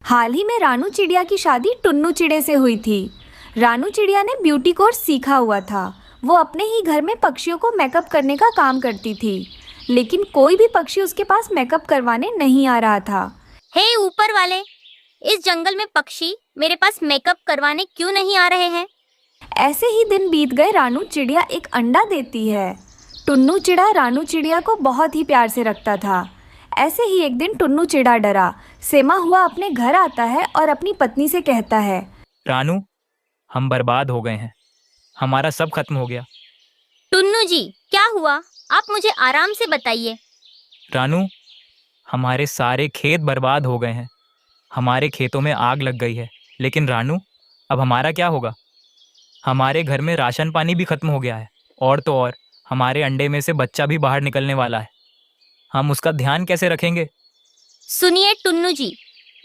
हाल ही में रानू चिड़िया की शादी टुन्नू चिड़े से हुई थी। रानू चिड़िया ने ब्यूटी कोर्स सीखा हुआ था। वो अपने ही घर में पक्षियों को मेकअप करने का काम करती थी, लेकिन कोई भी पक्षी उसके पास मेकअप करवाने नहीं आ रहा था। हे ऊपर वाले, इस जंगल में पक्षी मेरे पास मेकअप करवाने क्यों नहीं आ रहे हैं? ऐसे ही दिन बीत गए। रानू चिड़िया एक अंडा देती है। टुन्नू चिड़ा रानू चिड़िया को बहुत ही प्यार से रखता था। ऐसे ही एक दिन टुन्नू चिड़ा डरा, सेमा हुआ अपने घर आता है और अपनी पत्नी से कहता है, रानू, हम बर्बाद हो गए हैं। हमारा सब खत्म हो गया। टुन्नू जी, क्या हुआ? आप मुझे आराम से बताइए। रानू, हमारे सारे खेत बर्बाद हो गए हैं। हमारे खेतों में आग लग गई है। लेकिन रानू, अब हमारा क्या होगा? हमारे घर में राशन पानी भी खत्म हो गया है, और तो और हमारे अंडे में से बच्चा भी बाहर निकलने वाला है। हम उसका ध्यान कैसे रखेंगे? सुनिए टुन्नू जी,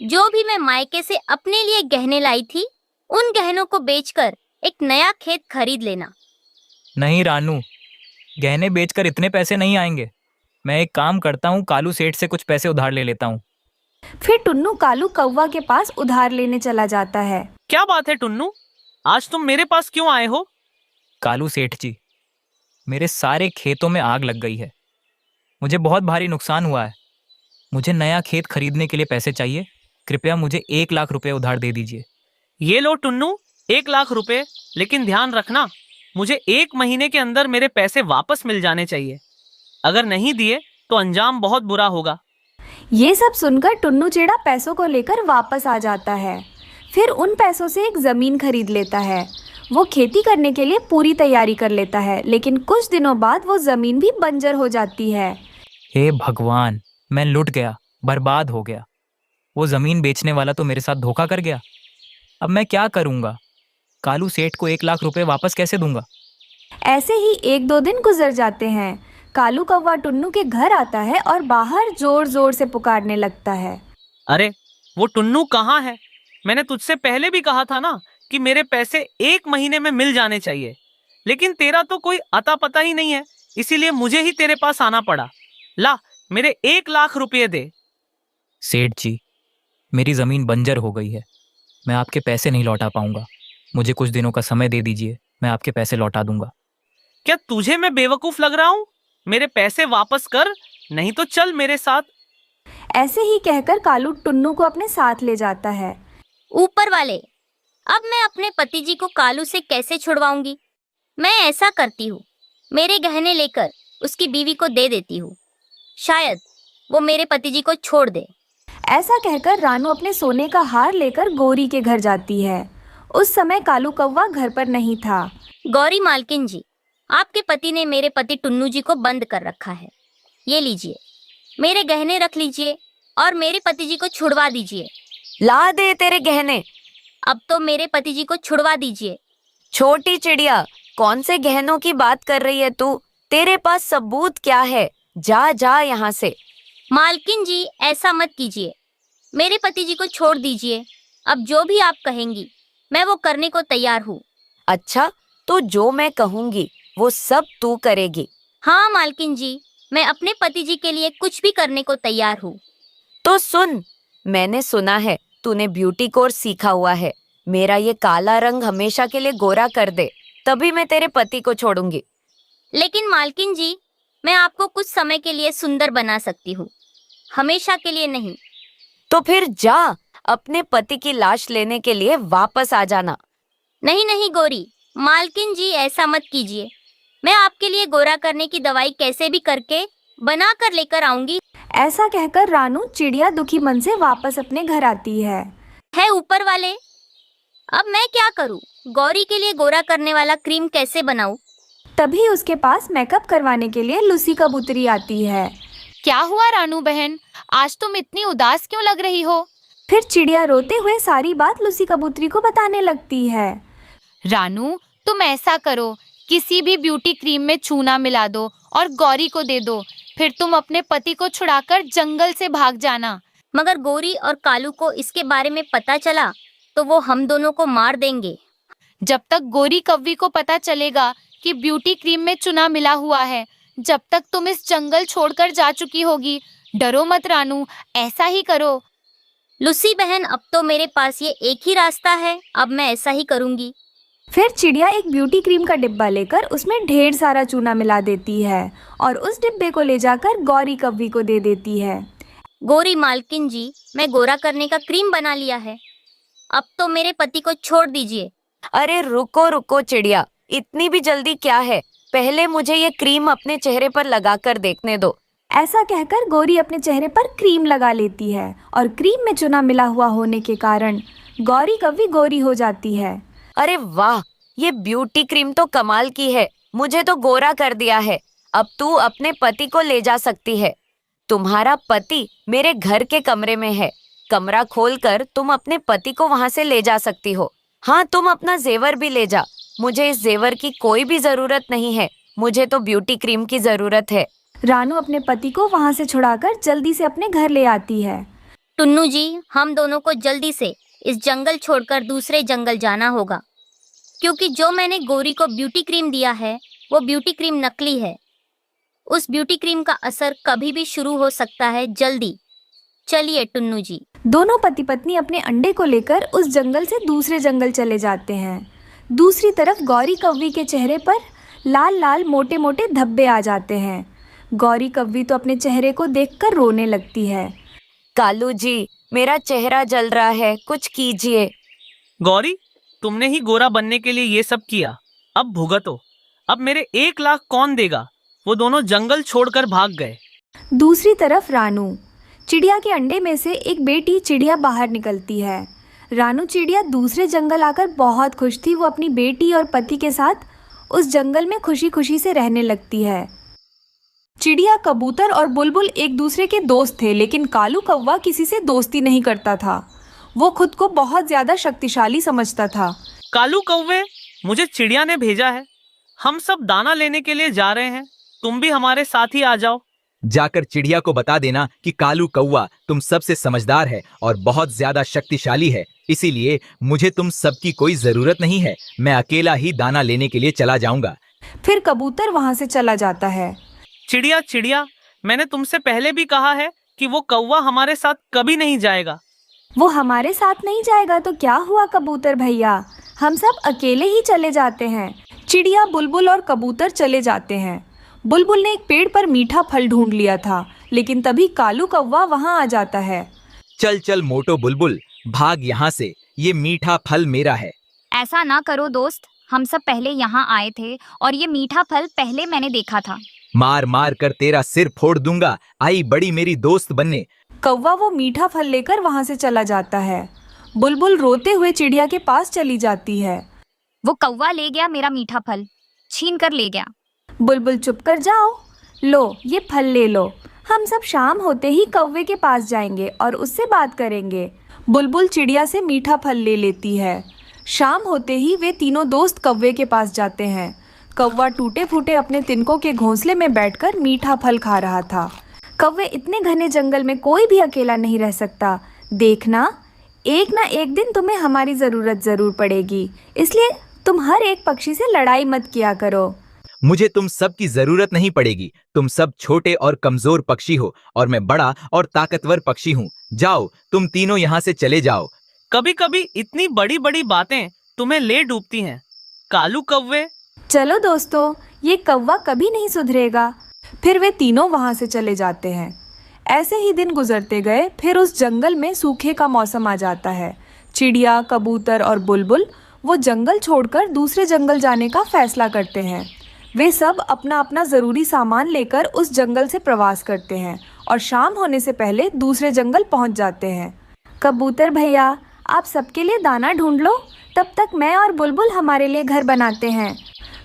जो भी मैं मायके से अपने लिए गहने लाई थी, उन गहनों को बेचकर एक नया खेत खरीद लेना। नहीं रानू, गहने बेचकर इतने पैसे नहीं आएंगे। मैं एक काम करता हूँ, कालू सेठ से कुछ पैसे उधार ले लेता हूँ। फिर टुन्नू कालू कौवा के पास उधार लेने चला जाता है। क्या बात है टुन्नू, आज तुम मेरे पास क्यों आए हो? कालू सेठ जी, मेरे सारे खेतों में आग लग गई है। मुझे बहुत भारी नुकसान हुआ है। मुझे नया खेत खरीदने के लिए पैसे चाहिए। कृपया मुझे 1 लाख रुपए उधार दे दीजिए। ये लो टुन्नू, 1 लाख रुपए, लेकिन ध्यान रखना, मुझे 1 महीने के अंदर मेरे पैसे वापस मिल जाने चाहिए। अगर नहीं दिए तो अंजाम बहुत बुरा होगा। ये सब सुनकर टुन्नू चिड़ा पैसों को लेकर वापस आ जाता है। फिर उन पैसों से एक ज़मीन खरीद लेता है। वो खेती करने के लिए पूरी तैयारी कर लेता है, लेकिन कुछ दिनों बाद वो ज़मीन भी बंजर हो जाती है। हे भगवान, मैं लुट गया, बर्बाद हो गया। वो ज़मीन बेचने वाला तो मेरे साथ धोखा कर गया। अब मैं क्या करूँगा? कालू सेठ को 1 लाख रुपए वापस कैसे दूंगा? ऐसे ही 1-2 दिन गुजर जाते हैं। कालू कौवा टुन्नू के घर आता है और बाहर जोर जोर से पुकारने लगता है। अरे, वो टुन्नू कहाँ है? मैंने तुझसे पहले भी कहा था ना कि मेरे पैसे 1 महीने में मिल जाने चाहिए, लेकिन तेरा तो कोई अता पता ही नहीं है, इसीलिए मुझे ही तेरे पास आना पड़ा। ला, मेरे 1 लाख रुपये दे। सेठ जी, मेरी ज़मीन बंजर हो गई है। मैं आपके पैसे नहीं लौटा पाऊंगा। मुझे कुछ दिनों का समय दे दीजिए, मैं आपके पैसे लौटा दूंगा। क्या तुझे मैं बेवकूफ लग रहा हूँ? मेरे पैसे वापस कर, नहीं तो चल मेरे साथ। ऐसे ही कहकर कालू टुन्नू को अपने साथ ले जाता है। ऊपर वाले, अब मैं अपने पति जी को कालू से कैसे छुड़वाऊंगी? मैं ऐसा करती हूँ, मेरे गहने लेकर उसकी बीवी को दे देती हूँ। शायद वो मेरे पति जी को छोड़ दे। ऐसा कहकर रानू अपने सोने का हार लेकर गौरी के घर जाती है। उस समय कालू कौवा घर पर नहीं था। गौरी मालकिन जी, आपके पति ने मेरे पति टुन्नू जी को बंद कर रखा है। ये लीजिए, मेरे गहने रख लीजिए और मेरे पति जी को छुड़वा दीजिए। ला दे तेरे गहने। अब तो मेरे पति जी को छुड़वा दीजिए। छोटी चिड़िया, कौन से गहनों की बात कर रही है तू? तेरे पास सबूत क्या है? जा जा यहाँ से। मालकिन जी, ऐसा मत कीजिए, मेरे पति जी को छोड़ दीजिए। अब जो भी आप कहेंगी मैं वो करने को तैयार हूँ। अच्छा, तो जो मैं कहूँगी वो सब तू करेगी? हाँ मालकिन जी, मैं अपने पति जी के लिए कुछ भी करने को तैयार हूँ। तो सुन, मैंने सुना है तूने ब्यूटी कोर्स सीखा हुआ है। मेरा ये काला रंग हमेशा के लिए गोरा कर दे, तभी मैं तेरे पति को छोड़ूंगी। लेकिन मालकिन जी, मैं आपको कुछ समय के लिए सुंदर बना सकती हूँ, हमेशा के लिए नहीं। तो फिर जा, अपने पति की लाश लेने के लिए वापस आ जाना। नहीं नहीं गौरी मालकिन जी, ऐसा मत कीजिए। मैं आपके लिए गोरा करने की दवाई कैसे भी करके बना कर लेकर आऊंगी। ऐसा कहकर रानू चिड़िया दुखी मन से वापस अपने घर आती है। ऊपर वाले, अब मैं क्या करूं? गौरी के लिए गोरा करने वाला क्रीम कैसे बनाऊं? तभी उसके पास मेकअप करवाने के लिए लूसी कबूतरी आती है। क्या हुआ रानू बहन, आज तुम इतनी उदास क्यों लग रही हो? फिर चिड़िया रोते हुए सारी बात लूसी कबूतरी को बताने लगती है। रानू, तुम ऐसा करो, किसी भी ब्यूटी क्रीम में चूना मिला दो और गौरी को दे दो। फिर तुम अपने पति को छुड़ाकर जंगल से भाग जाना। मगर गौरी और कालू को इसके बारे में पता चला तो वो हम दोनों को मार देंगे। जब तक गौरी कव्वी को पता चलेगा कि ब्यूटी क्रीम में चूना मिला हुआ है, जब तक तुम इस जंगल छोड़कर जा चुकी होगी। डरो मत रानू, ऐसा ही करो। लूसी बहन, अब तो मेरे पास ये एक ही रास्ता है, अब मैं ऐसा ही करूंगी। फिर चिड़िया एक ब्यूटी क्रीम का डिब्बा लेकर उसमें ढेर सारा चूना मिला देती है और उस डिब्बे को ले जाकर गौरी कव्वी को दे देती है। गोरी मालकिन जी, मैं गोरा करने का क्रीम बना लिया है, अब तो मेरे पति को छोड़ दीजिए। अरे रुको रुको चिड़िया, इतनी भी जल्दी क्या है? पहले मुझे ये क्रीम अपने चेहरे पर लगाकर देखने दो। ऐसा कहकर गौरी अपने चेहरे पर क्रीम लगा लेती है और क्रीम में चूना मिला हुआ होने के कारण गौरी कव्वी गोरी हो जाती है। अरे वाह, ये ब्यूटी क्रीम तो कमाल की है, मुझे तो गोरा कर दिया है। अब तू अपने पति को ले जा सकती है। तुम्हारा पति मेरे घर के कमरे में है, कमरा खोलकर तुम अपने पति को वहां से ले जा सकती हो। हाँ, तुम अपना जेवर भी ले जा, मुझे इस जेवर की कोई भी जरूरत नहीं है, मुझे तो ब्यूटी क्रीम की जरूरत है। रानू अपने पति को वहां से छुड़ाकर जल्दी से अपने घर ले आती है। टुन्नू जी, हम दोनों को जल्दी से इस जंगल छोड़कर दूसरे जंगल जाना होगा, क्योंकि जो मैंने गोरी को ब्यूटी क्रीम दिया है वो ब्यूटी क्रीम नकली है। उस ब्यूटी क्रीम का असर कभी भी शुरू हो सकता है। जल्दी चलिए टुन्नू जी। दोनों पति पत्नी अपने अंडे को लेकर उस जंगल से दूसरे जंगल चले जाते हैं। दूसरी तरफ गौरी कव्वी के चेहरे पर लाल लाल मोटे मोटे धब्बे आ जाते हैं। गौरी कव्वी तो अपने चेहरे को देखकर रोने लगती है। कालू जी, मेरा चेहरा जल रहा है, कुछ कीजिए। गौरी, तुमने ही गोरा बनने के लिए ये सब किया, अब भुगतो। अब मेरे 1 लाख कौन देगा? वो दोनों जंगल छोड़कर भाग गए। दूसरी तरफ रानू, चिड़िया के अंडे में से एक बेटी चिड़िया बाहर निकलती है। रानू चिड़िया दूसरे जंगल आकर बहुत खुश थी। वो अपनी बेटी और पति के साथ उस जंगल में खुशी खुशी से रहने लगती है। चिड़िया, कबूतर और बुलबुल एक दूसरे के दोस्त थे, लेकिन कालू कौवा किसी से दोस्ती नहीं करता था। वो खुद को बहुत ज्यादा शक्तिशाली समझता था। कालू कौवे, मुझे चिड़िया ने भेजा है, हम सब दाना लेने के लिए जा रहे हैं, तुम भी हमारे साथ ही आ जाओ। जाकर चिड़िया को बता देना कि कालू कौवा तुम सबसे समझदार है और बहुत ज्यादा शक्तिशाली है, इसीलिए मुझे तुम सबकी कोई जरूरत नहीं है, मैं अकेला ही दाना लेने के लिए चला जाऊंगा। फिर कबूतर वहां से चला जाता है। चिड़िया चिड़िया, मैंने तुमसे पहले भी कहा है कि वो कौवा हमारे साथ कभी नहीं जाएगा। वो हमारे साथ नहीं जाएगा तो क्या हुआ कबूतर भैया, हम सब अकेले ही चले जाते हैं। चिड़िया, बुलबुल और कबूतर चले जाते हैं। बुलबुल ने एक पेड़ पर मीठा फल ढूंढ लिया था, लेकिन तभी कालू कौवा वहां आ जाता है। चल चल मोटो बुलबुल, भाग यहाँ से, ये मीठा फल मेरा है। ऐसा ना करो दोस्त, हम सब पहले यहाँ आए थे और ये मीठा फल पहले मैंने देखा था। मार मार कर तेरा सिर फोड़ दूंगा, आई बड़ी मेरी दोस्त बनने। कौवा वो मीठा फल लेकर वहां से चला जाता है। बुलबुल रोते हुए चिड़िया के पास चली जाती है। वो कौवा ले गया मेरा मीठा फल, छीन कर ले गया। बुलबुल, चुप कर जाओ, लो ये फल ले लो, हम सब शाम होते ही कौवे के पास जाएंगे और उससे बात करेंगे। बुलबुल चिड़िया से मीठा फल ले लेती है। शाम होते ही वे तीनों दोस्त कौवे के पास जाते हैं। कौवा टूटे फूटे अपने तिनकों के घोंसले में बैठकर मीठा फल खा रहा था। कौवे, इतने घने जंगल में कोई भी अकेला नहीं रह सकता, देखना एक ना एक दिन तुम्हें हमारी ज़रूरत ज़रूर पड़ेगी, इसलिए तुम हर एक पक्षी से लड़ाई मत किया करो। मुझे तुम सब की जरूरत नहीं पड़ेगी, तुम सब छोटे और कमजोर पक्षी हो और मैं बड़ा और ताकतवर पक्षी हूँ। जाओ, तुम तीनों यहाँ से चले जाओ। कभी कभी इतनी बड़ी बड़ी बातें तुम्हें ले डूबती हैं। कालू कौवे, चलो दोस्तों, ये कौवा कभी नहीं सुधरेगा। फिर वे तीनों वहाँ से चले जाते हैं। ऐसे ही दिन गुजरते गए। फिर उस जंगल में सूखे का मौसम आ जाता है। चिड़िया, कबूतर और बुलबुल वो जंगल छोड़कर दूसरे जंगल जाने का फैसला करते हैं। वे सब अपना अपना ज़रूरी सामान लेकर उस जंगल से प्रवास करते हैं और शाम होने से पहले दूसरे जंगल पहुंच जाते हैं। कबूतर भैया, आप सबके लिए दाना ढूंढ लो, तब तक मैं और बुलबुल हमारे लिए घर बनाते हैं।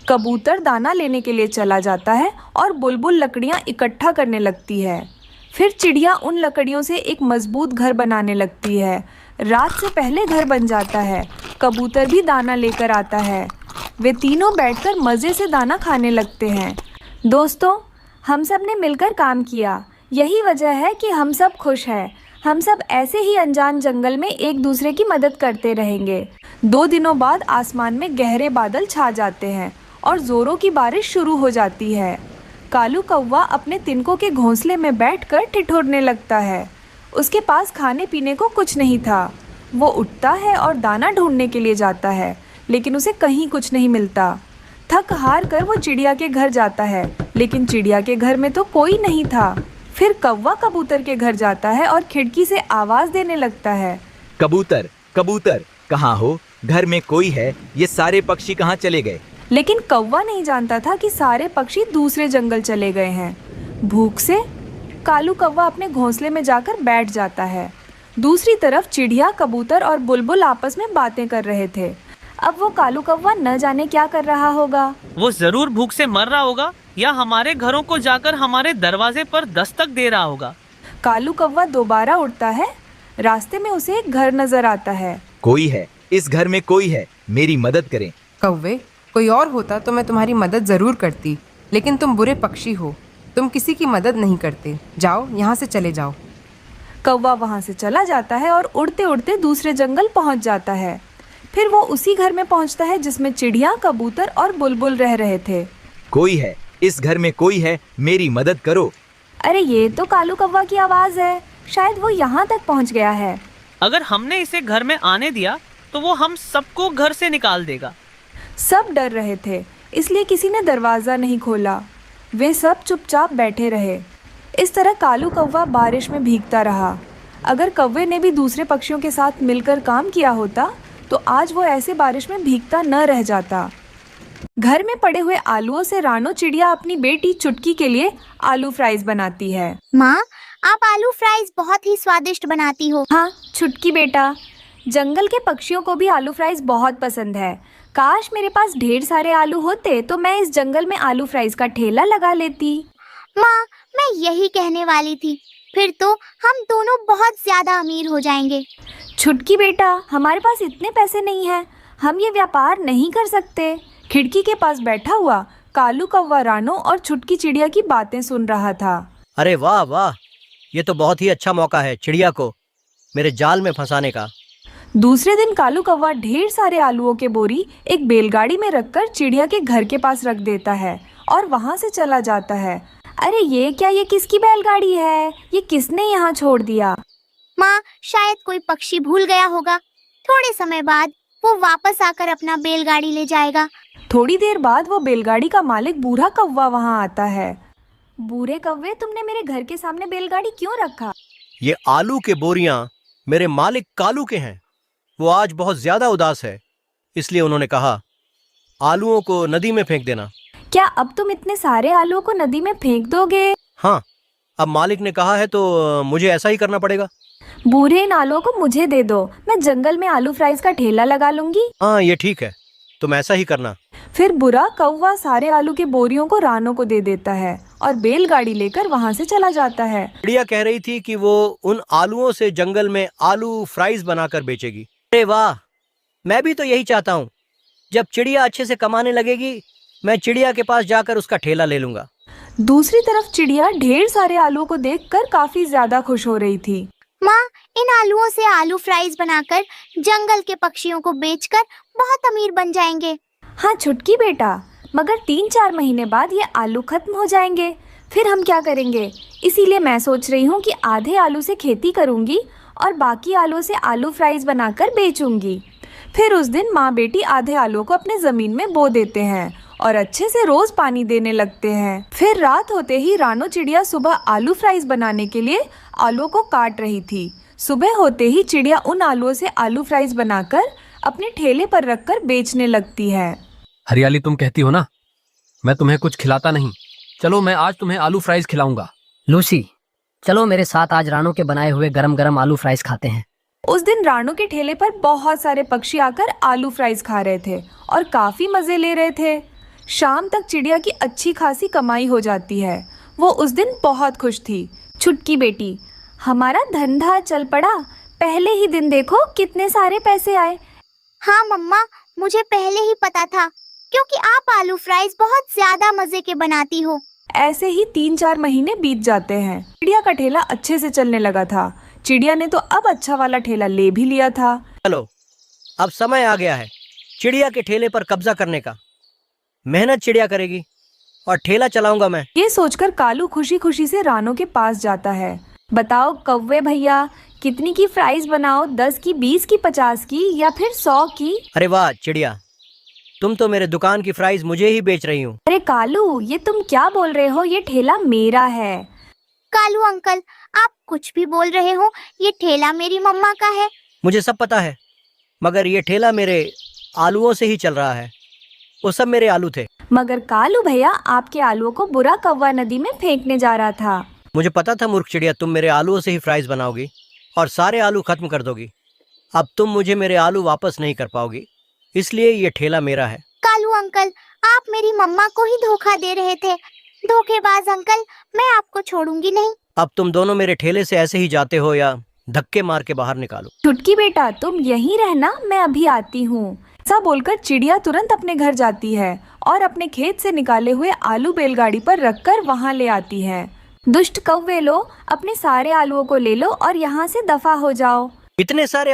कबूतर दाना लेने के लिए चला जाता है और बुलबुल लकड़ियाँ इकट्ठा करने लगती है। फिर चिड़िया उन लकड़ियों से एक मजबूत घर बनाने लगती है। रात से पहले घर बन जाता है। कबूतर भी दाना लेकर आता है। वे तीनों बैठकर मज़े से दाना खाने लगते हैं। दोस्तों, हम सब ने मिलकर काम किया, यही वजह है कि हम सब खुश हैं। हम सब ऐसे ही अनजान जंगल में एक दूसरे की मदद करते रहेंगे। 2 दिनों बाद आसमान में गहरे बादल छा जाते हैं और ज़ोरों की बारिश शुरू हो जाती है। कालू कौवा अपने तिनकों के घोंसले में बैठकर ठिठुरने लगता है। उसके पास खाने पीने को कुछ नहीं था। वो उठता है और दाना ढूंढने के लिए जाता है, लेकिन उसे कहीं कुछ नहीं मिलता। थक हार कर वो चिड़िया के घर जाता है, लेकिन चिड़िया के घर में तो कोई नहीं था। फिर कौवा कबूतर के घर जाता है और खिड़की से आवाज़ देने लगता है, कबूतर कबूतर कहाँ हो? घर में कोई है? ये सारे पक्षी कहाँ चले गए? लेकिन कौवा नहीं जानता था कि सारे पक्षी दूसरे जंगल चले गए हैं। भूख से कालू कौवा अपने घोंसले में जाकर बैठ जाता है। दूसरी तरफ चिड़िया, कबूतर और बुलबुल आपस में बातें कर रहे थे। अब वो कालू कौवा न जाने क्या कर रहा होगा। वो जरूर भूख से मर रहा होगा या हमारे घरों को जाकर हमारे दरवाजे पर दस्तक दे रहा होगा। कालू कौवा दोबारा उड़ता है। रास्ते में उसे एक घर नजर आता है। कोई है, इस घर में कोई है, मेरी मदद करें। कौवे, कोई और होता तो मैं तुम्हारी मदद जरूर करती, लेकिन तुम बुरे पक्षी हो, तुम किसी की मदद नहीं करते। जाओ, यहाँ से चले जाओ। कौवा वहाँ से चला जाता है और उड़ते उड़ते दूसरे जंगल पहुँच जाता है। फिर वो उसी घर में पहुँचता है जिसमें चिड़िया, कबूतर और बुलबुल रह रहे थे। कोई है, इस घर में कोई है, मेरी मदद करो। अरे ये तो कालू कौवा की आवाज़ है, शायद वो यहाँ तक पहुँच गया है। अगर हमने इसे घर में आने दिया तो वो हम सबको घर से निकाल देगा। सब डर रहे थे, इसलिए किसी ने दरवाज़ा नहीं खोला। वे सब चुपचाप बैठे रहे। इस तरह कालू कौवा बारिश में भीगता रहा। अगर कौवे ने भी दूसरे पक्षियों के साथ मिलकर काम किया होता तो आज वो ऐसे बारिश में भीगता न रह जाता। घर में पड़े हुए आलूओं से रानो चिड़िया अपनी बेटी चुटकी के लिए आलू फ्राइज बनाती है। माँ, आप आलू फ्राइज बहुत ही स्वादिष्ट बनाती हो। हाँ छुटकी बेटा, जंगल के पक्षियों को भी आलू फ्राइज बहुत पसंद है। काश मेरे पास ढेर सारे आलू होते तो मैं इस जंगल में आलू फ्राइज का ठेला लगा लेती। माँ, मैं यही कहने वाली थी, फिर तो हम दोनों बहुत ज्यादा अमीर हो जाएंगे। छुटकी बेटा, हमारे पास इतने पैसे नहीं हैं, हम ये व्यापार नहीं कर सकते। खिड़की के पास बैठा हुआ कालू कौवा रानो और छुटकी चिड़िया की बातें सुन रहा था। अरे वाह वाह, ये तो बहुत ही अच्छा मौका है चिड़िया को मेरे जाल में फंसाने का। दूसरे दिन कालू कौवा ढेर सारे आलूओं के बोरी एक बैलगाड़ी में रखकर चिड़िया के घर के पास रख देता है और वहाँ से चला जाता है। अरे ये क्या, ये किसकी बैलगाड़ी है? ये किसने यहाँ छोड़ दिया? माँ, शायद कोई पक्षी भूल गया होगा। थोड़े समय बाद वो वापस आकर अपना बैलगाड़ी ले जाएगा। थोड़ी देर बाद वो बैलगाड़ी का मालिक बूढ़ा कौवा वहाँ आता है। बूढ़े कौवे, तुमने मेरे घर के सामने बैलगाड़ी क्यों रखा? ये आलू के बोरियां मेरे मालिक कालू के हैं। वो आज बहुत ज्यादा उदास है, इसलिए उन्होंने कहा आलूओं को नदी में फेंक देना। क्या अब तुम इतने सारे आलूओं को नदी में फेंक दोगे? हाँ, अब मालिक ने कहा है तो मुझे ऐसा ही करना पड़ेगा। बूढ़े, इन आलूओं को मुझे दे दो, मैं जंगल में आलू फ्राइज का ठेला लगा लूंगी। हाँ ये ठीक है, तुम ऐसा ही करना। फिर बुरा कौवा सारे आलू के बोरियों को रानो को दे देता है और बैलगाड़ी लेकर वहाँ से चला जाता है। चिड़िया कह रही थी कि वो उन आलूओं से जंगल में आलू फ्राइज बनाकर बेचेगी। अरे वाह, मैं भी तो यही चाहता हूँ। जब चिड़िया अच्छे से कमाने लगेगी, मैं चिड़िया के पास जाकर उसका ठेला ले लूंगा। दूसरी तरफ चिड़िया ढेर सारे आलूओं को देखकर काफी ज्यादा खुश हो रही थी। माँ, इन आलूओं से आलू फ्राइज बनाकर जंगल के पक्षियों को बेचकर बहुत अमीर बन जाएंगे। हाँ छुटकी बेटा, मगर 3-4 महीने बाद ये आलू खत्म हो जाएंगे, फिर हम क्या करेंगे? इसीलिए मैं सोच रही हूँ कि आधे आलू से खेती करूँगी और बाकी आलू से आलू फ्राइज बनाकर बेचूंगी। फिर उस दिन माँ बेटी आधे आलू को अपने ज़मीन में बो देते हैं और अच्छे से रोज़ पानी देने लगते हैं। फिर रात होते ही रानो चिड़िया सुबह आलू फ्राइज बनाने के लिए आलूओं को काट रही थी। सुबह होते ही चिड़िया उन आलूओं से आलू फ्राइज बनाकर अपने ठेले पर रखकर बेचने लगती है। हरियाली, तुम कहती हो ना मैं तुम्हें कुछ खिलाता नहीं, चलो मैं आज तुम्हें आलू फ्राइज खिलाऊंगा। लूसी, चलो मेरे साथ आज रानो के बनाए हुए गरम गरम आलू फ्राइज खाते हैं। उस दिन रानो के ठेले पर बहुत सारे पक्षी आकर आलू फ्राइज खा रहे थे और काफी मजे ले रहे थे। शाम तक चिड़िया की अच्छी खासी कमाई हो जाती है। वो उस दिन बहुत खुश थी। छुटकी बेटी, हमारा धंधा चल पड़ा, पहले ही दिन देखो कितने सारे पैसे आए। हाँ मम्मा, मुझे पहले ही पता था, क्योंकि आप आलू फ्राइज बहुत ज्यादा मजे के बनाती हो। ऐसे ही 3-4 महीने बीत जाते हैं। चिड़िया का ठेला अच्छे से चलने लगा था। चिड़िया ने तो अब अच्छा वाला ठेला ले भी लिया था। चलो, अब समय आ गया है चिड़िया के ठेले पर कब्जा करने का। मेहनत चिड़िया करेगी और ठेला चलाऊंगा मैं। ये सोचकर कालू खुशी खुशी से रानो के पास जाता है। बताओ कौवे भैया, कितनी की फ्राइज बनाओ? 10 की, 20 की, 50 की या फिर 100 की? अरे वाह चिड़िया, तुम तो मेरे दुकान की फ्राइज मुझे ही बेच रही हो। अरे कालू, ये तुम क्या बोल रहे हो? ये ठेला मेरा है। कालू अंकल, आप कुछ भी बोल रहे हो, ये ठेला मेरी मम्मा का है। मुझे सब पता है, मगर ये ठेला मेरे आलूओं से ही चल रहा है। वो सब मेरे आलू थे। मगर कालू भैया, आपके आलूओं को बुरा कौवा नदी में फेंकने जा रहा था। मुझे पता था मूर्ख चिड़िया, तुम मेरे आलूओं से ही फ्राइज बनाओगी और सारे आलू खत्म कर दोगी। अब तुम मुझे मेरे आलू वापस नहीं कर पाओगी, इसलिए ये ठेला मेरा है। कालू अंकल, आप मेरी मम्मा को ही धोखा दे रहे थे। धोखेबाज अंकल, मैं आपको छोड़ूंगी नहीं। अब तुम दोनों मेरे ठेले से ऐसे ही जाते हो या धक्के मार के बाहर निकालो। चुटकी बेटा, तुम यहीं रहना, मैं अभी आती हूँ। ऐसा बोलकर चिड़िया तुरंत अपने घर जाती है और अपने खेत से निकाले हुए आलू बैलगाड़ी पर रखकर वहाँ ले आती है। दुष्ट कौवे लो, अपने सारे आलूओं को ले लो और यहाँ से दफा हो जाओ। इतने सारे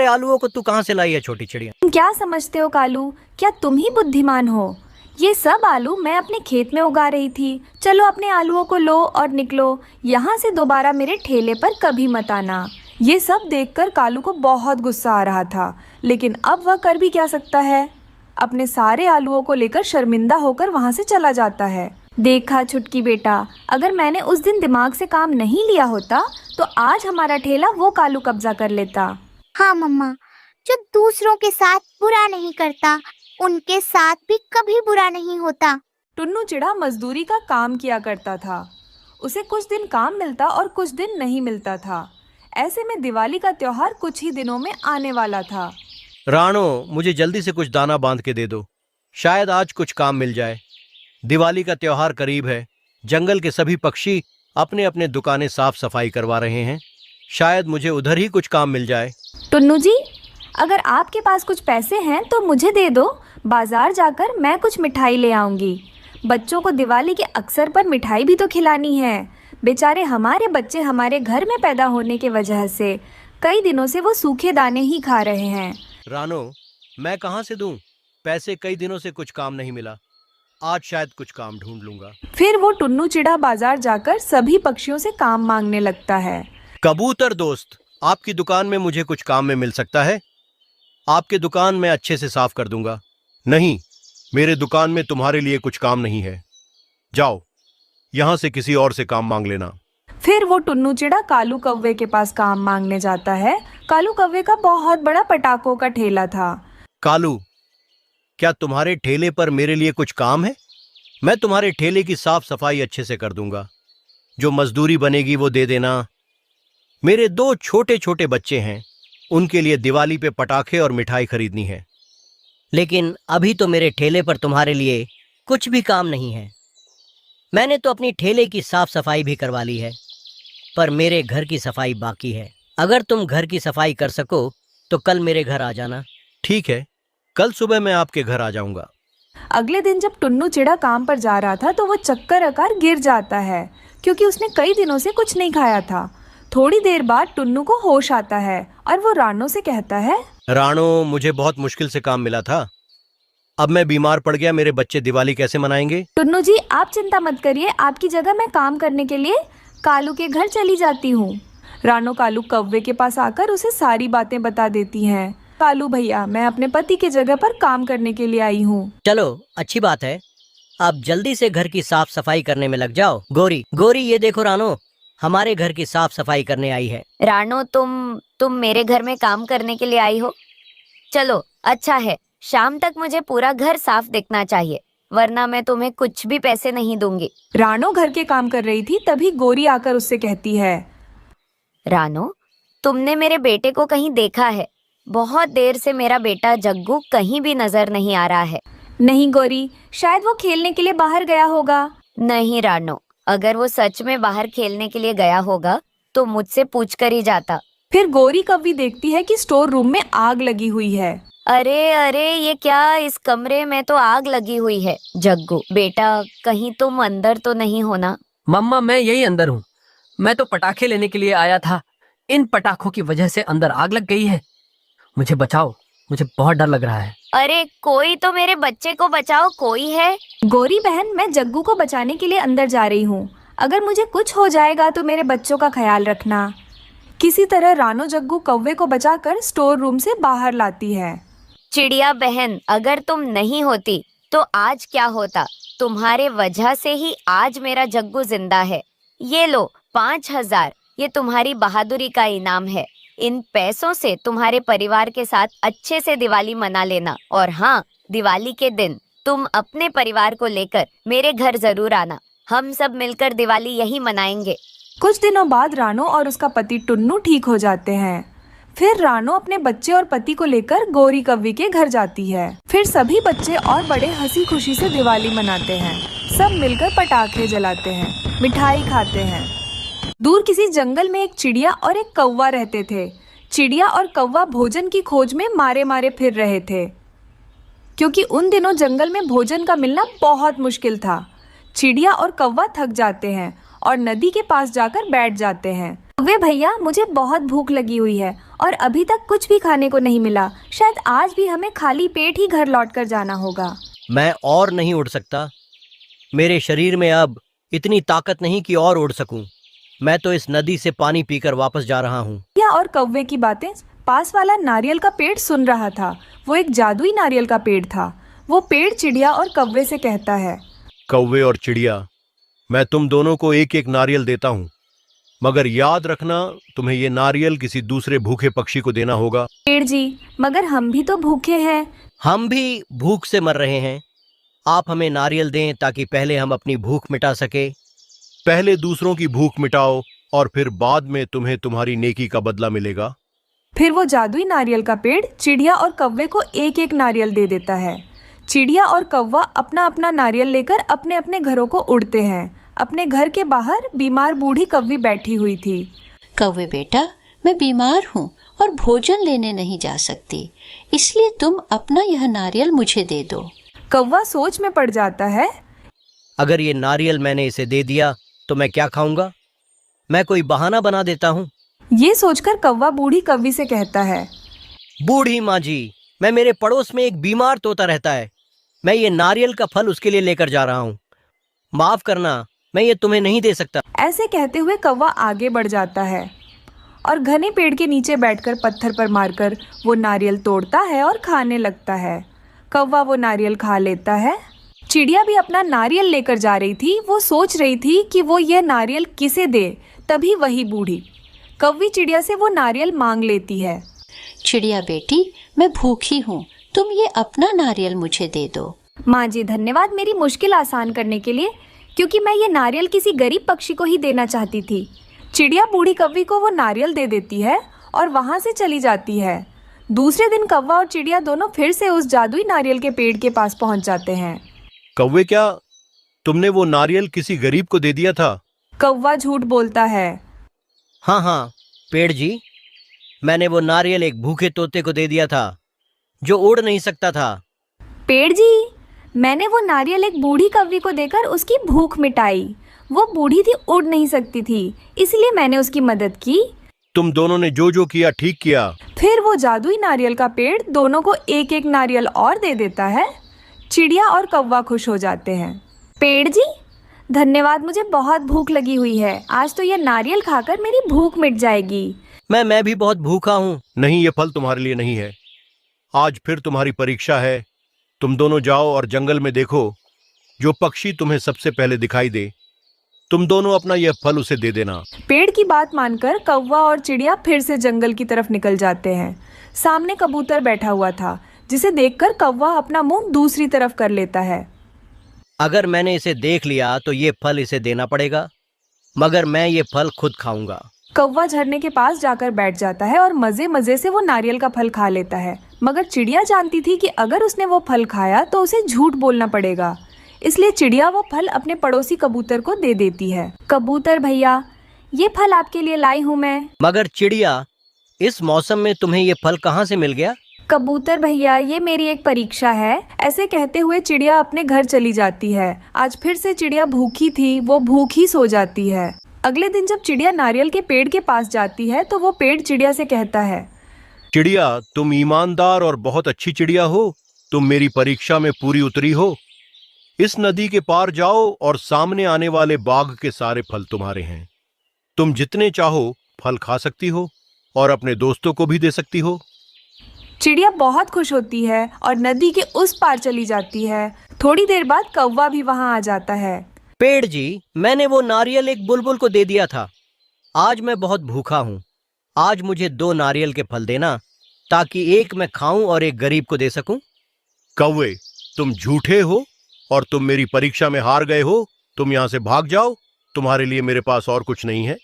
आलूओं को तू कहाँ से लाई है छोटी चिड़िया? तुम क्या समझते हो कालू? क्या तुम ही बुद्धिमान हो? ये सब आलू मैं अपने खेत में उगा रही थी। चलो अपने आलूओं को लो और निकलो। यहाँ से दोबारा मेरे ठेले पर कभी मत आना। ये सब देखकर कालू को बहुत गुस्सा आ रहा था, लेकिन अब वह कर भी क्या सकता है। अपने सारे आलूओं को लेकर शर्मिंदा होकर वहाँ से चला जाता है। देखा छुटकी बेटा, अगर मैंने उस दिन दिमाग से काम नहीं लिया होता तो आज हमारा ठेला वो कालू कब्जा कर लेता। हाँ मम्मा, जो दूसरों के साथ बुरा नहीं करता, उनके साथ भी कभी बुरा नहीं होता। टुन्नू चिड़ा मजदूरी का काम किया करता था। उसे कुछ दिन काम मिलता और कुछ दिन नहीं मिलता था। ऐसे में दिवाली का त्योहार कुछ ही दिनों में आने वाला था। राणो, मुझे जल्दी से कुछ दाना बांध के दे दो, शायद आज कुछ काम मिल जाए। दिवाली का त्योहार करीब है। जंगल के सभी पक्षी अपने अपने दुकानें साफ सफाई करवा रहे हैं, शायद मुझे उधर ही कुछ काम मिल जाए। टुन्नू जी, अगर आपके पास कुछ पैसे हैं तो मुझे दे दो। बाजार जाकर मैं कुछ मिठाई ले आऊंगी। बच्चों को दिवाली के अवसर पर मिठाई भी तो खिलानी है। बेचारे हमारे बच्चे हमारे घर में पैदा होने के वजह से कई दिनों से वो सूखे दाने ही खा रहे हैं। रानो, मैं कहाँ से दूं? पैसे कई दिनों से कुछ काम नहीं मिला, आज शायद कुछ काम ढूंढ लूंगा। फिर वो टुन्नू चिड़ा बाजार जाकर सभी पक्षियों से काम मांगने लगता है। कबूतर दोस्त, आपकी दुकान में मुझे कुछ काम में मिल सकता है? आपके दुकान मैं अच्छे से साफ कर दूंगा। नहीं, मेरे दुकान में तुम्हारे लिए कुछ काम नहीं है। जाओ, यहाँ से किसी और से काम मांग लेना। फिर वो टुन्नू चिड़ा कालू कौवे के पास काम मांगने जाता है। कालू कौवे का बहुत बड़ा पटाखों का ठेला था। कालू, क्या तुम्हारे ठेले पर मेरे लिए कुछ काम है? मैं तुम्हारे ठेले की साफ सफाई अच्छे से कर दूंगा। जो मजदूरी बनेगी वो दे देना। मेरे 2 छोटे छोटे बच्चे हैं, उनके लिए दिवाली पे पटाखे और मिठाई खरीदनी है। लेकिन अभी तो मेरे ठेले पर तुम्हारे लिए कुछ भी काम नहीं है। मैंने तो अपनी ठेले की साफ सफाई भी करवा ली है, पर मेरे घर की सफाई बाकी है। अगर तुम घर की सफाई कर सको तो कल मेरे घर आ जाना। ठीक है, कल सुबह मैं आपके घर आ जाऊंगा। अगले दिन जब टुन्नू चिड़ा काम पर जा रहा था तो वो चक्कर आकर गिर जाता है, क्योंकि उसने कई दिनों से कुछ नहीं खाया था। थोड़ी देर बाद टुन्नू को होश आता है और वो राणो से कहता है, राणो, मुझे बहुत मुश्किल से काम मिला था। अब मैं बीमार पड़ गया, मेरे बच्चे दिवाली कैसे मनाएंगे? टुन्नू जी, आप चिंता मत करिए, आपकी जगह मैं काम करने के लिए कालू के घर चली जाती हूँ। राणो कालू कौवे के पास आकर उसे सारी बातें बता देती हैं। कालू भैया, मैं अपने पति की जगह पर काम करने के लिए आई हूँ। चलो, अच्छी बात है। आप जल्दी से घर की साफ सफाई करने में लग जाओ। गोरी, ये देखो रानो, हमारे घर की साफ सफाई करने आई है। रानो, तुम मेरे घर में काम करने के लिए आई हो? चलो, अच्छा है, शाम तक मुझे पूरा घर साफ दिखना चाहिए, वरना मैं तुम्हें कुछ भी पैसे नहीं दूंगी। रानो घर के काम कर रही थी, तभी गोरी आकर उससे कहती है, रानो, तुमने मेरे बेटे को कहीं देखा है? बहुत देर से मेरा बेटा जग्गू कहीं भी नजर नहीं आ रहा है। नहीं गोरी, शायद वो खेलने के लिए बाहर गया होगा। नहीं रानो, अगर वो सच में बाहर खेलने के लिए गया होगा तो मुझसे पूछ कर ही जाता। फिर गोरी कौवी देखती है कि स्टोर रूम में आग लगी हुई है। अरे ये क्या, इस कमरे में तो आग लगी हुई है। जग्गू बेटा, कहीं तुम अंदर तो नहीं हो ना? मम्मा, मैं यही अंदर हूँ। मैं तो पटाखे लेने के लिए आया था। इन पटाखों की वजह से अंदर आग लग गई है। मुझे बचाओ, मुझे बहुत डर लग रहा है। अरे कोई तो मेरे बच्चे को बचाओ, कोई है? गोरी बहन, मैं जग्गू को बचाने के लिए अंदर जा रही हूँ। अगर मुझे कुछ हो जाएगा तो मेरे बच्चों का ख्याल रखना। किसी तरह रानो जग्गू कौवे को बचाकर स्टोर रूम से बाहर लाती है। चिड़िया बहन, अगर तुम नहीं होती तो आज क्या होता? तुम्हारे वजह से ही आज मेरा जग्गू जिंदा है। ये लो 5,000, ये तुम्हारी बहादुरी का इनाम है। इन पैसों से तुम्हारे परिवार के साथ अच्छे से दिवाली मना लेना। और हाँ, दिवाली के दिन तुम अपने परिवार को लेकर मेरे घर जरूर आना। हम सब मिलकर दिवाली यही मनाएंगे। कुछ दिनों बाद रानो और उसका पति टुन्नू ठीक हो जाते हैं। फिर रानो अपने बच्चे और पति को लेकर गौरी कव्वी के घर जाती है। फिर सभी बच्चे और बड़े हंसी खुशी से दिवाली मनाते हैं। सब मिलकर पटाखे जलाते हैं, मिठाई खाते हैं। दूर किसी जंगल में एक चिड़िया और एक कौवा रहते थे। चिड़िया और कौवा भोजन की खोज में मारे मारे फिर रहे थे, क्योंकि उन दिनों जंगल में भोजन का मिलना बहुत मुश्किल था। चिड़िया और कौवा थक जाते हैं और नदी के पास जाकर बैठ जाते हैं। कौवे भैया, मुझे बहुत भूख लगी हुई है और अभी तक कुछ भी खाने को नहीं मिला। शायद आज भी हमें खाली पेट ही घर लौटकर जाना होगा। मैं और नहीं उड़ सकता। मेरे शरीर में अब इतनी ताकत नहीं कि और उड़ सकूं। मैं तो इस नदी से पानी पीकर वापस जा रहा हूँ। चिड़िया और कौवे की बातें पास वाला नारियल का पेड़ सुन रहा था। वो एक जादुई नारियल का पेड़ था। वो पेड़ चिड़िया और कौवे से कहता है, कौवे और चिड़िया, मैं तुम दोनों को एक एक नारियल देता हूँ, मगर याद रखना तुम्हें ये नारियल किसी दूसरे भूखे पक्षी को देना होगा। पेड़ जी, मगर हम भी तो भूखे हैं। हम भी भूख से मर रहे हैं। आप हमें नारियल दें ताकि पहले हम अपनी भूख मिटा सके। पहले दूसरों की भूख मिटाओ और फिर बाद में तुम्हें तुम्हारी नेकी का बदला मिलेगा। फिर वो जादुई नारियल का पेड़ चिड़िया और कौवे को एक एक नारियल दे देता है। चिड़िया और कौवा अपना अपना नारियल लेकर अपने अपने घरों को उड़ते हैं। अपने घर के बाहर बीमार बूढ़ी कौवी बैठी हुई थी। कौवे बेटा, मैं बीमार हूँ और भोजन लेने नहीं जा सकती, इसलिए तुम अपना यह नारियल मुझे दे दो। कौवा सोच में पड़ जाता है, अगर ये नारियल मैंने इसे दे दिया तो मैं क्या खाऊंगा? मैं कोई बहाना बना देता हूँ। ये सोचकर कौवा बूढ़ी कौवी से कहता है, बूढ़ी माँ जी, मैं मेरे पड़ोस में एक बीमार तोता रहता है। मैं ये नारियल का फल उसके लिए लेकर जा रहा हूँ। माफ करना, मैं ये तुम्हें नहीं दे सकता। ऐसे कहते हुए कौवा आगे बढ़ जाता है और घने पेड़ के नीचे बैठकर पत्थर पर मारकर वो नारियल तोड़ता है और खाने लगता है। कौवा वो नारियल खा लेता है। चिड़िया भी अपना नारियल लेकर जा रही थी। वो सोच रही थी कि वो ये नारियल किसे दे। तभी वही बूढ़ी कौवी चिड़िया से वो नारियल मांग लेती है। चिड़िया बेटी, मैं भूखी हूँ, तुम ये अपना नारियल मुझे दे दो। माँ जी, धन्यवाद मेरी मुश्किल आसान करने के लिए, क्योंकि मैं ये नारियल किसी गरीब पक्षी को ही देना चाहती थी। चिड़िया बूढ़ी कौवी को वो नारियल दे देती है और वहाँ से चली जाती है। दूसरे दिन कौवा और चिड़िया दोनों फिर से उस जादुई नारियल के पेड़ के पास पहुँच जाते हैं। कौवे, क्या तुमने वो नारियल किसी गरीब को दे दिया था? कौवा झूठ बोलता है। हाँ, पेड़ जी, मैंने वो नारियल एक भूखे तोते को दे दिया था जो उड़ नहीं सकता था। पेड़ जी, मैंने वो नारियल एक बूढ़ी कौवी को देकर उसकी भूख मिटाई। वो बूढ़ी थी, उड़ नहीं सकती थी, इसलिए मैंने उसकी मदद की। तुम दोनों ने जो जो किया ठीक किया। फिर वो जादुई नारियल का पेड़ दोनों को एक एक नारियल और दे देता है। चिड़िया और कौवा खुश हो जाते हैं। पेड़ जी, धन्यवाद, मुझे बहुत भूख लगी हुई है। आज तो ये नारियल खाकर मेरी भूख मिट जाएगी। मैं भी बहुत भूखा हूँ। नहीं, ये फल तुम्हारे लिए नहीं है। आज फिर तुम्हारी परीक्षा है। तुम दोनों जाओ और जंगल में देखो जो पक्षी तुम्हें सबसे पहले दिखाई दे। तुम दोनों अपना यह फल उसे दे देना। पेड़ की बात मानकर कौवा और चिड़िया फिर से जंगल की तरफ निकल जाते हैं। सामने कबूतर बैठा हुआ था, जिसे देखकर कौवा अपना मुंह दूसरी तरफ कर लेता है। अगर मैंने इसे देख लिया तो ये फल इसे देना पड़ेगा, मगर मैं ये फल खुद खाऊंगा। कौवा झरने के पास जाकर बैठ जाता है और मजे मजे से वो नारियल का फल खा लेता है। मगर चिड़िया जानती थी कि अगर उसने वो फल खाया तो उसे झूठ बोलना पड़ेगा, इसलिए चिड़िया वो फल अपने पड़ोसी कबूतर को दे देती है। कबूतर भैया, ये फल आपके लिए लाई हूँ मैं। मगर चिड़िया, इस मौसम में तुम्हें ये फल कहाँ से मिल गया? कबूतर भैया, ये मेरी एक परीक्षा है। ऐसे कहते हुए चिड़िया अपने घर चली जाती है। आज फिर से चिड़िया भूखी थी, वो भूखी सो जाती है। अगले दिन जब चिड़िया नारियल के पेड़ के पास जाती है तो वो पेड़ चिड़िया से कहता है, चिड़िया, तुम ईमानदार और बहुत अच्छी चिड़िया हो। तुम मेरी परीक्षा में पूरी उतरी हो। इस नदी के पार जाओ और सामने आने वाले बाग के सारे फल तुम्हारे हैं। तुम जितने चाहो फल खा सकती हो और अपने दोस्तों को भी दे सकती हो। चिड़िया बहुत खुश होती है और नदी के उस पार चली जाती है। थोड़ी देर बाद कौवा भी वहां आ जाता है। पेड़ जी, मैंने वो नारियल एक बुलबुल को दे दिया था। आज मैं बहुत भूखा हूँ। आज मुझे 2 नारियल के फल देना, ताकि एक मैं खाऊं और एक गरीब को दे सकूं। कौवे, तुम झूठे हो और तुम मेरी परीक्षा में हार गए हो। तुम यहाँ से भाग जाओ, तुम्हारे लिए मेरे पास और कुछ नहीं है।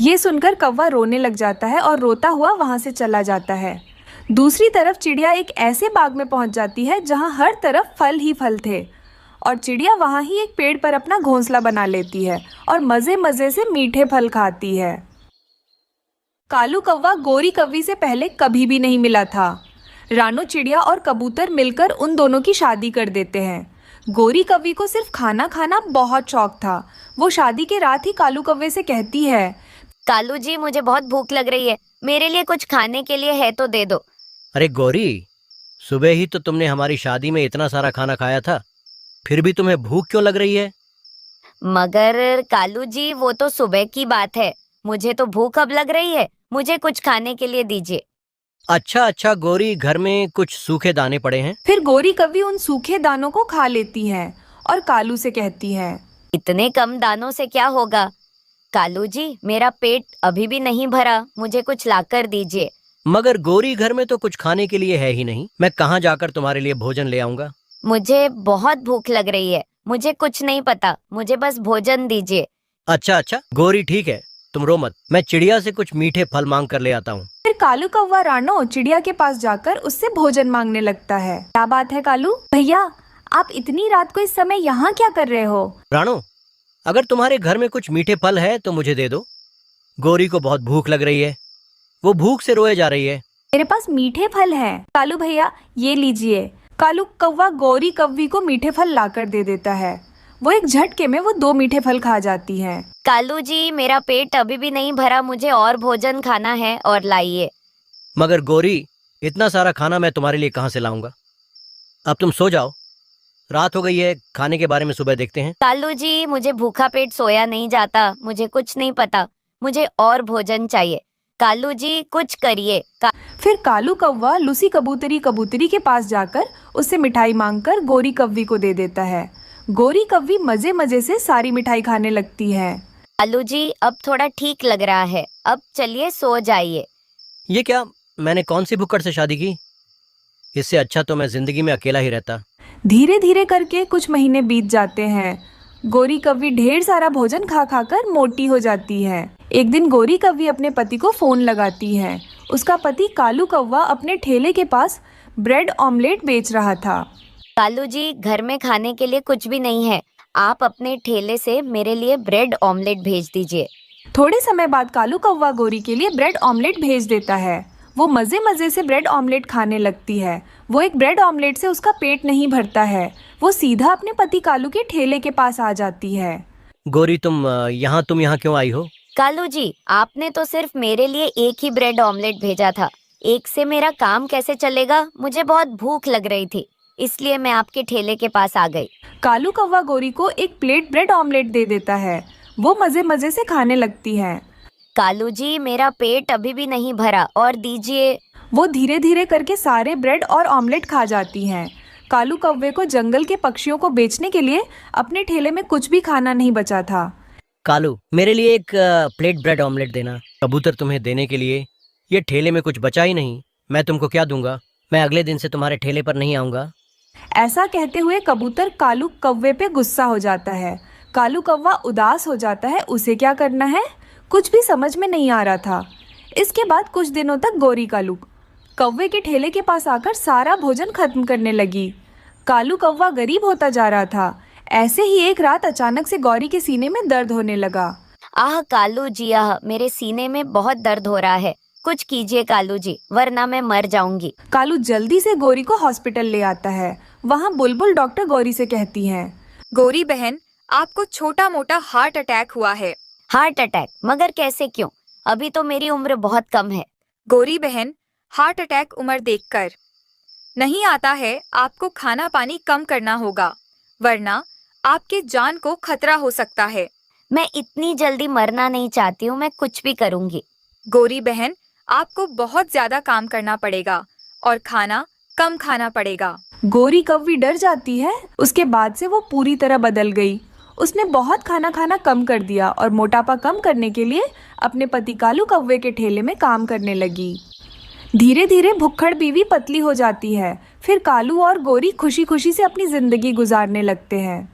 ये सुनकर कौवा रोने लग जाता है और रोता हुआ वहां से चला जाता है। दूसरी तरफ चिड़िया एक ऐसे बाग में पहुंच जाती है जहां हर तरफ फल ही फल थे, और चिड़िया वहां ही एक पेड़ पर अपना घोंसला बना लेती है और मजे मजे से मीठे फल खाती है। कालू कौवा गोरी कौवी से पहले कभी भी नहीं मिला था। रानू चिड़िया और कबूतर मिलकर उन दोनों की शादी कर देते हैं। गोरी कौवी को सिर्फ खाना खाना बहुत शौक था। वो शादी के रात ही कालू कौवे से कहती है, कालू जी, मुझे बहुत भूख लग रही है, मेरे लिए कुछ खाने के लिए है तो दे दो। अरे गौरी, सुबह ही तो तुमने हमारी शादी में इतना सारा खाना खाया था, फिर भी तुम्हें भूख क्यों लग रही है? मगर कालू जी, वो तो सुबह की बात है। मुझे तो भूख अब लग रही है, मुझे कुछ खाने के लिए दीजिए। अच्छा गौरी, घर में कुछ सूखे दाने पड़े हैं। फिर गोरी कौवी उन सूखे दानों को खा लेती है और कालू से कहती है, इतने कम दानों से क्या होगा? कालू जी, मेरा पेट अभी भी नहीं भरा, मुझे कुछ लाकर दीजिए। मगर गौरी, घर में तो कुछ खाने के लिए है ही नहीं। मैं कहाँ जाकर तुम्हारे लिए भोजन ले आऊंगा? मुझे बहुत भूख लग रही है, मुझे कुछ नहीं पता, मुझे बस भोजन दीजिए। अच्छा गौरी, ठीक है, तुम रो मत, मैं चिड़िया से कुछ मीठे फल मांग कर ले आता हूँ। फिर कालू कौवा रानो चिड़िया के पास जाकर उससे भोजन मांगने लगता है। क्या बात है कालू भैया, आप इतनी रात को इस समय यहाँ क्या कर रहे हो? रानो, अगर तुम्हारे घर में कुछ मीठे फल है तो मुझे दे दो। गौरी को बहुत भूख लग रही है, वो भूख से रोए जा रही है। मेरे पास मीठे फल हैं। कालू भैया, ये लीजिए। कालू कौवा गोरी कौवी को मीठे फल लाकर दे देता है। वो एक झटके में वो 2 मीठे फल खा जाती है। कालू जी, मेरा पेट अभी भी नहीं भरा, मुझे और भोजन खाना है और लाइए। मगर गौरी, इतना सारा खाना मैं तुम्हारे लिए कहाँ से लाऊंगा? अब तुम सो जाओ, रात हो गई है, खाने के बारे में सुबह देखते हैं। कालू जी, मुझे भूखा पेट सोया नहीं जाता, मुझे कुछ नहीं पता, मुझे और भोजन चाहिए। कालू जी, कुछ करिए। फिर कालू कौवा लूसी कबूतरी के पास जाकर उससे मिठाई मांगकर गोरी कौवी को दे देता है। गोरी कौवी मजे मजे से सारी मिठाई खाने लगती है। कालू जी, अब थोड़ा ठीक लग रहा है, अब चलिए सो जाइए। ये क्या, मैंने कौन सी भुक्कड़ से शादी की? इससे अच्छा तो मैं जिंदगी में अकेला ही रहता। धीरे धीरे करके कुछ महीने बीत जाते हैं। गोरी कौवी ढेर सारा भोजन खा खाकर मोटी हो जाती है। एक दिन गोरी कौवी अपने पति को फोन लगाती है। उसका पति कालू कौवा अपने ठेले के पास ब्रेड ऑमलेट बेच रहा था। कालू जी, घर में खाने के लिए कुछ भी नहीं है, आप अपने ठेले से मेरे लिए ब्रेड ऑमलेट भेज दीजिए। थोड़े समय बाद कालू कौवा गोरी के लिए ब्रेड ऑमलेट भेज देता है। वो मजे मजे से ब्रेड ऑमलेट खाने लगती है। वो एक ब्रेड ऑमलेट से उसका पेट नहीं भरता है। वो सीधा अपने पति कालू के ठेले के पास आ जाती है। गौरी, तुम यहाँ क्यों आई हो? कालू जी, आपने तो सिर्फ मेरे लिए एक ही ब्रेड ऑमलेट भेजा था, एक से मेरा काम कैसे चलेगा? मुझे बहुत भूख लग रही थी, इसलिए मैं आपके ठेले के पास आ गई। कालू कौवा गोरी को एक प्लेट ब्रेड ऑमलेट दे देता है। वो मजे मजे से खाने लगती है। कालू जी, मेरा पेट अभी भी नहीं भरा, और दीजिए। वो धीरे धीरे करके सारे ब्रेड और ऑमलेट खा जाती हैं। कालू कौवे को जंगल के पक्षियों को बेचने के लिए अपने ठेले में कुछ भी खाना नहीं बचा था। कालू, मेरे लिए एक प्लेट ब्रेड ऑमलेट देना। कबूतर, तुम्हें देने के लिए ये ठेले में कुछ बचा ही नहीं, मैं तुमको क्या दूंगा? मैं अगले दिन से तुम्हारे ठेले पर नहीं आऊंगा। ऐसा कहते हुए कबूतर कालू कौवे पे गुस्सा हो जाता है। कालू कौवा उदास हो जाता है। उसे क्या करना है कुछ भी समझ में नहीं आ रहा था। इसके बाद कुछ दिनों तक गोरी कालू कौवे के ठेले के पास आकर सारा भोजन खत्म करने लगी। कालू कौवा गरीब होता जा रहा था। ऐसे ही एक रात अचानक से गौरी के सीने में दर्द होने लगा। आह कालू जी, आह, मेरे सीने में बहुत दर्द हो रहा है, कुछ कीजिए कालू जी, वरना मैं मर जाऊंगी। कालू जल्दी से गोरी को हॉस्पिटल ले आता है। वहाँ बुलबुल डॉक्टर गौरी से कहती हैं, गौरी बहन, आपको छोटा मोटा हार्ट अटैक हुआ है। Heart attack? मगर कैसे, क्यों? अभी तो मेरी उम्र बहुत कम है। गौरी बहन, हार्ट अटैक उम्र देखकर नहीं आता है, आपको खाना पानी कम करना होगा, वरना आपके जान को खतरा हो सकता है। मैं इतनी जल्दी मरना नहीं चाहती हूँ, मैं कुछ भी करूँगी। गोरी बहन, आपको बहुत ज्यादा काम करना पड़ेगा और खाना कम खाना पड़ेगा। गोरी कौवी डर जाती है। उसके बाद से वो पूरी तरह बदल गई। उसने बहुत खाना खाना कम कर दिया और मोटापा कम करने के लिए अपने पति कालू कौवे के ठेले में काम करने लगी। धीरे धीरे भुक्खड़ बीवी पतली हो जाती है। फिर कालू और गोरी खुशी खुशी से अपनी जिंदगी गुजारने लगते हैं।